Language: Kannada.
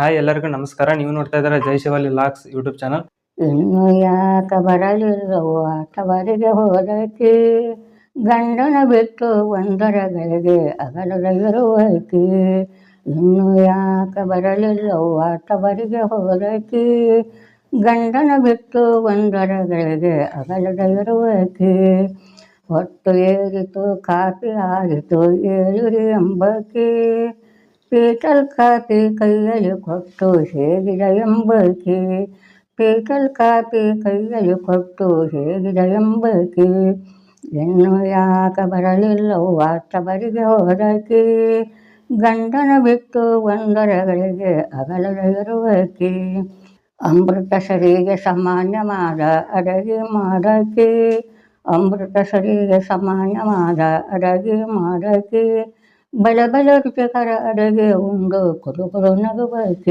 ಹಾಯ್ ಎಲ್ಲರಿಗೂ ನಮಸ್ಕಾರ. ನೀವು ನೋಡ್ತಾ ಇದ್ದೀರಾ ಜೈ ಶಿವಲಿ ಲಾಕ್ಸ್ ಯೂಟ್ಯೂಬ್ ಚಾನಲ್. ಇನ್ನು ಯಾಕ ಬರಲಿಲ್ಲವೋ ಆಟವರಿಗೆ ಹೋದಕಿ, ಗಂಡನ ಬಿಟ್ಟು ಒಂದರ ಗಳಿಗೆ ಅಗಲದ ಇರುವಕಿ. ಇನ್ನು ಯಾಕ ಬರಲಿಲ್ಲವೋ ಆಟವರಿಗೆ ಹೋದಕಿ, ಗಂಡನ ಬಿಟ್ಟು ಒಂದರ ಗಳಿಗೆ ಅಗಲದ ಇರುವಕಿ. ಹೊತ್ತು ಏರಿತು ಕಾಫಿ ಆಯಿತು ಏಳುರಿ ಎಂಬಕಿ, ಪೀಟಲ್ ಕಾಫಿ ಕೈಯಲ್ಲಿ ಕೊಟ್ಟು ಹೇಗಿದ ಎಂಬಕಿ. ಪೀಟಲ್ ಕಾಫಿ ಕೈಯಲ್ಲಿ ಕೊಟ್ಟು ಹೇಗಿದ ಎಂಬಕಿ. ಇನ್ನು ಯಾಕ ಬರಲಿಲ್ಲವೋ ಆಟವರಿಗೆ ಹೋದಕಿ, ಗಂಡನ ಬಿಟ್ಟು ಒಂದರ ಗಳಿಗೆ ಅಗಲದ ಇರುವಕಿ. ಅಮೃತ ಸರಿಗೆ ಸಮಾನ್ಯವಾದ ಅಡಗಿ ಮಾಡಕಿ, ಅಮೃತ ಸರಿಗೆ ಸಮಾನ್ಯವಾದ ಅಡಗಿ ಮಾಡಕಿ. ಬಲ ಬಲ ರುಚಿಕರ ಅಡಗೆ ಉಂಡು ಕುರುಕುರು ನಗುವಕಿ.